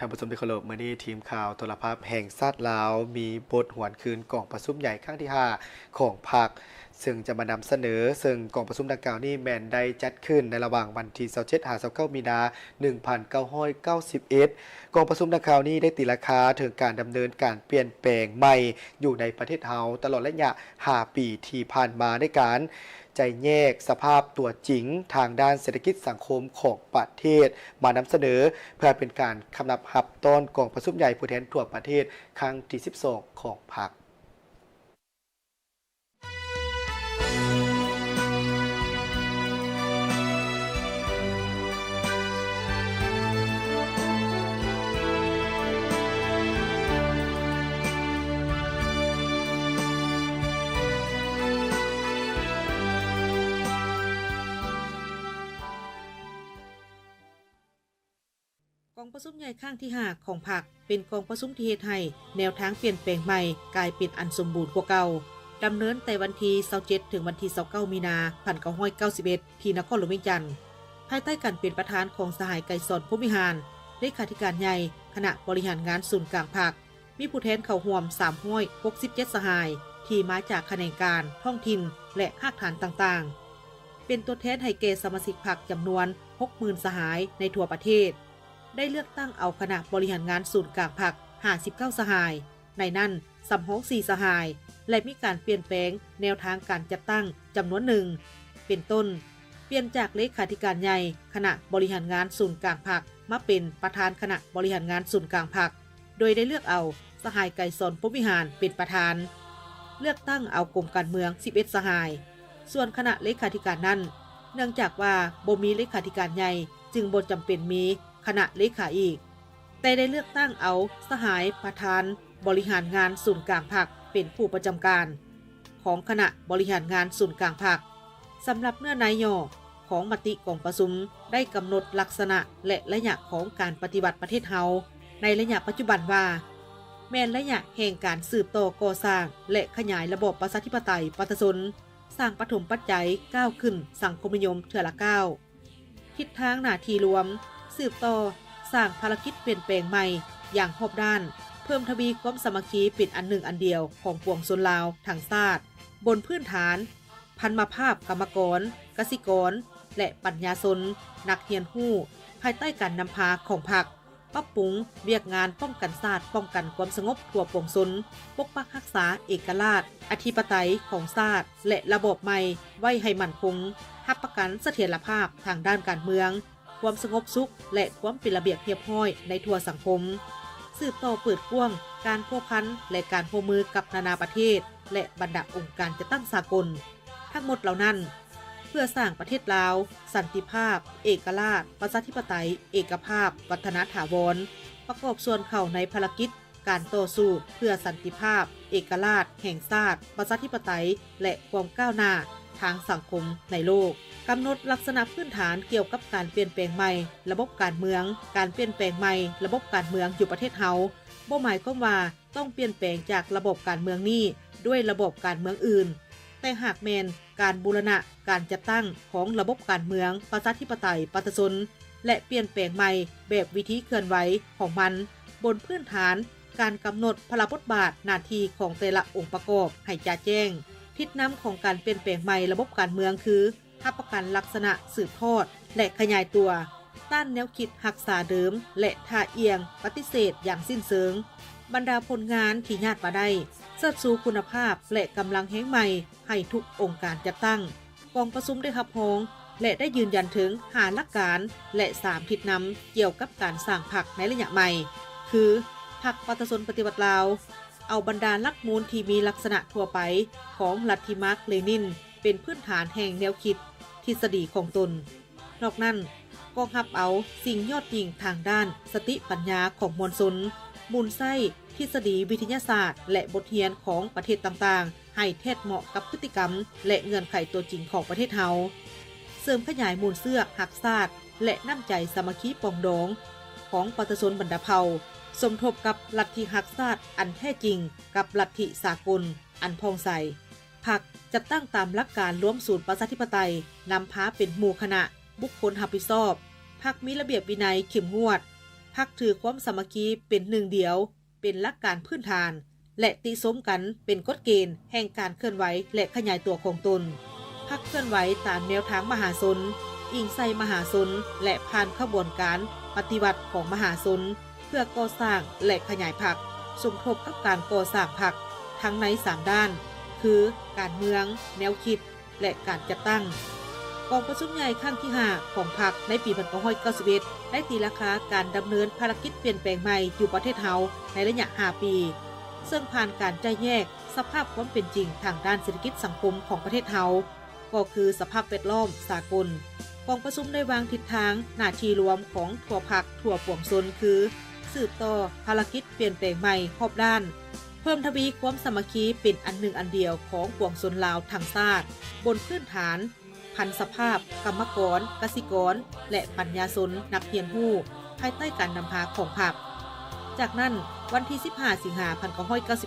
ท่านผู้ชมที่เคารพมื้อนี้ทีมข่าวโทรภาพแห่งชาติลาวมีบทหวนคืนกองประชุมใหญ่ครั้งที่5ของพรรคซึ่งจะมานำเสนอซึ่งกองประชุมดังกล่าวนี้แม่นได้จัดขึ้นในระหว่างวันที่27-29มีนา1991กองประชุมดังกล่าวนี้ได้ตีราคาถึงการดำเนินการเปลี่ยนแปลงใหม่อยู่ในประเทศเฮาตลอดระยะ5ปีที่ผ่านมาในการใจแยกสภาพตัวจริงทางด้านเศรษฐกิจสังคมของประเทศมานำเสนอเพื่อเป็นการคำนับรับต้อนกองประชุมใหญ่ผู้แทนทั่วประเทศครั้งที่12ของพรรคกองประชุมใหญ่ครั้งที่5ของพรรคเป็นกองประชุมที่เฮ็ดให้แนวทางเปลี่ยนแปลงใหม่กลายเป็นอันสมบูรณ์กว่าเก่าดำเนินแต่วันที่27ถึงวันที่29มีนา1991ที่นครหลวงเวียงจันทน์ภายใต้การเป็นประธานของสหายไกรสอนพรหมวิหารเลขาธิการใหญ่คณะบริหารงานศูนย์กลางพรรคมีผู้แทนเข้าร่วม367สหายที่มาจากแขนงการท้องถิ่นและภาคฐานต่างๆเป็นตัวแทนให้แก่สมาชิกพรรคจำนวน 60,000 สหายในทั่วประเทศได้เลือกตั้งเอาคณะบริหารงานศูนย์กลางพรรค59สหายในนั้นสำรอง4สหายและมีการเปลี่ยนแปลงแนวทางการจัดตั้งจำนวนหนึ่งเป็นต้นเปลี่ยนจากเลขาธิการใหญ่คณะบริหารงานศูนย์กลางพรรคมาเป็นประธานคณะบริหารงานศูนย์กลางพรรคโดยได้เลือกเอาสหายไกรสอนพรหมวิหารเป็นประธานเลือกตั้งเอากรมการเมือง11สหายส่วนคณะเลขาธิการนั้นเนื่องจากว่าบ่มีเลขาธิการใหญ่จึงบ่จำเป็นมีคณะเลขาอีกแต่ได้เลือกตั้งเอาสหายประธานบริหารงานศูนย์กลางพรรคเป็นผู้ประจำการของคณะบริหารงานศูนย์กลางพรรคสำหรับเนื้อในย่อของมติกองประชุมได้กำหนดลักษณะและระยะของการปฏิบัติประเทศเฮาในระยะปัจจุบันว่าแม้นระยะแห่งการสืบต่อก่อสร้างและขยายระบบประชาธิปไตยประชาชนสร้างปฐมปัจจัยก้าวขึ้นสังคมนิยมเทื่อละก้าวทิศทางหน้าที่รวมสืบต่อสร้างภารกิจเปลี่ยนแปลงใหม่อย่างรอบด้านเพิ่มทวีความสามัคคีเป็นอันหนึ่งอันเดียวของปวงชนลาวทั้งชาติบนพื้นฐานพันธภาพกรรมกรกสิกรและปัญญาชนนักเรียนรู้ภายใต้การนำพาของพรรคปรับปรุงเวียกงานป้องกันชาติป้องกันความสงบทั่วปวงชนปกปักรักษาเอกราชอธิปไตยของชาติและระบบใหม่ไว้ให้มั่นคงรับประกันเสถียรภาพทางด้านการเมืองความสงบสุขและความเป็นระเบียบเรียบร้อยในทั่วสังคมสืบต่อเปิดกว้างการพัวพันและการร่วมมือกับนานาประเทศและบรรดาองค์การจัดตั้งสากลทั้งหมดเหล่านั้นเพื่อสร้างประเทศลาวสันติภาพเอกราชประชาธิปไตยเอกภาพวัฒนถาวรประกอบส่วนเข้าในภารกิจการต่อสู้เพื่อสันติภาพเอกราชแห่งชาติประชาธิปไตยและความก้าวหน้าทางสังคมในโลกกำหนดลักษณะพื้นฐานเกี่ยวกับการเปลี่ยนแปลงใหม่ระบบการเมืองการเปลี่ยนแปลงใหม่ระบบการเมืองอยู่ประเทศเฮาบ่หมายความว่าต้องเปลี่ยนแปลงจากระบบการเมืองนี้ด้วยระบบการเมืองอื่นแต่หากแม่นการบูรณะการจัดตั้งของระบบการเมืองประชาธิปไตยประชาชนและเปลี่ยนแปลงใหม่แบบวิธีเคลื่อนไหวของมันบนพื้นฐานการกำหนดพระบทบาทหน้าที่ของแต่ละองค์ประกอบให้ชัดแจ้งทิศนำของการเปลี่ยนแปลงใหม่ระบบการเมืองคือรับประกันลักษณะสืบทอดและขยายตัวต้านแนวคิดรักษาเดิมและท่าเอียงปฏิเสธอย่างสิ้นเชิงบรรดาผลงานที่ญาติมาได้เสริมสู่คุณภาพและกำลังแห่งใหม่ให้ทุกองค์การจัดตั้งกองประชุมได้รับรองและได้ยืนยันถึง5หลักการและ3ทิศนำเกี่ยวกับการสร้างพรรคในระยะใหม่คือพรรคประชาชนปฏิวัติลาวเอาบรรดาหลักมูลที่มีลักษณะทั่วไปของลัทธิมาร์กซ์เลนินเป็นพื้นฐานแห่งแนวคิดทฤษฎีของตนนอกนั้นก็รับเอาสิ่งยอดยิ่งทางด้านสติปัญญาของมวลชนมูลไส้ทฤษฎีวิทยาศาสตร์และบทเรียนของประเทศต่างๆให้แทดเหมาะกับพฤติกรรมและเงื่อนไขตัวจริงของประเทศเฮาเสริมขยายมูลเสื้อหักชาติและน้ำใจสามัคคีปองดองของประชาชนบรรดาเผ่าสมทบกับลัทธิหักชาติอันแท้จริงกับลัทธิสากลอันพองใสพรรคจัดตั้งตามหลักการร่วมศูนย์ประชาธิปไตยนำพาเป็นหมู่คณะบุคคลรับผิดชอบพรรคมีระเบียบวินัยเข้มงวด พรรคถือความสามัคคีเป็นหนึ่งเดียวเป็นหลักการพื้นฐานและติสมกันเป็นกฎเกณฑ์แห่งการเคลื่อนไหวและขยายตัวของตนพรรคเคลื่อนไหวตามแนวทางมหาชนอิงใส่มหาชนและผ่านขบวนการปฏิวัติของมหาชนเพื่อก่อสร้างและขยายพรรคสมทบกับการก่อสร้างพรรคทั้งใน3ด้านคือการเมืองแนวคิดและการจัดตั้งกองประชุมใหญ่ครั้งที่5ของพรรคในปี1991ได้ตีราคาการดำเนินภารกิจเปลี่ยนแปลงใหม่อยู่ประเทศเฮาในระยะ5ปีซึ่งผ่านการใจแยกสภาพความเป็นจริงทางด้านเศรษฐกิจสังคมของประเทศเฮาก็คือสภาพแวดล้อมสากลกองประชุมได้วางทิศทางหน้าที่รวมของทั่วพรรคทั่วปวงชนคือสืบต่อภารกิจเปลี่ยนแปลงใหม่รอบด้านเพิ่มทวีความสามัคคีเป็นอันหนึ่งอันเดียวของปวงชนลาวทั้งชาติบนพื้นฐานพันธภาพกรรมกรกสิกรและปัญญาชนนักเรียนรู้ ภายใต้การนำพาของพรรคจากนั้นวันที่15สิงหาคม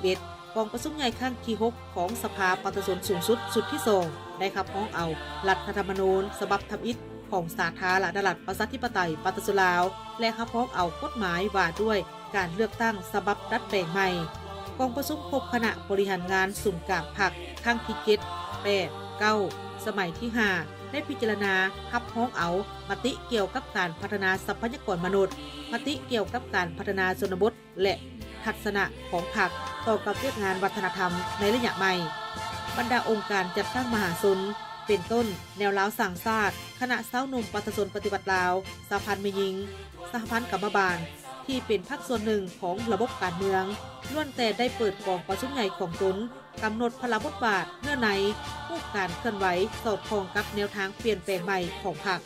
1991กองประชุมใหญ่ครั้งที่6ของสภาประชาชนสูงสุดสุดที่2ได้ขับร้องเอารัฐธรรมนูญฉบับทำอิฐของสาธารณรัฐประชาธิปไตยประชาชนลาวและขับร้องเอากฎหมายว่าด้วยการเลือกตั้งฉบับดัดแปลงใหม่กองประชุมพบคณะบริหารงานศูนย์กลางพรรคครั้งที่7 8 9สมัยที่5ได้พิจารณาขับร้องเอามติเกี่ยวกับการพัฒนาทรัพยากรมนุษย์มติเกี่ยวกับการพัฒนาชนบทและทัศนะของพรรคต่อกับเรื่องงานวัฒนธรรมในระยะใหม่บรรดาองค์การจัดตั้งมหาชนเป็นต้นแนวลาวสร้างชาติคณะสาวหนุ่มประชาชนปฏิบัติลาวสหพันธ์แม่หญิงสหพันธ์กรรมบาลที่เป็นพรรคส่วนหนึ่งของระบบการเมืองล้วนแต่ได้เปิดกองประชุมใหญ่ของตนกำหนดพลบทบาทเนื้อในผู้การเคลื่อนไหวสอดคล้องกับแนวทางเปลี่ยนแปลงใหม่ของพรรค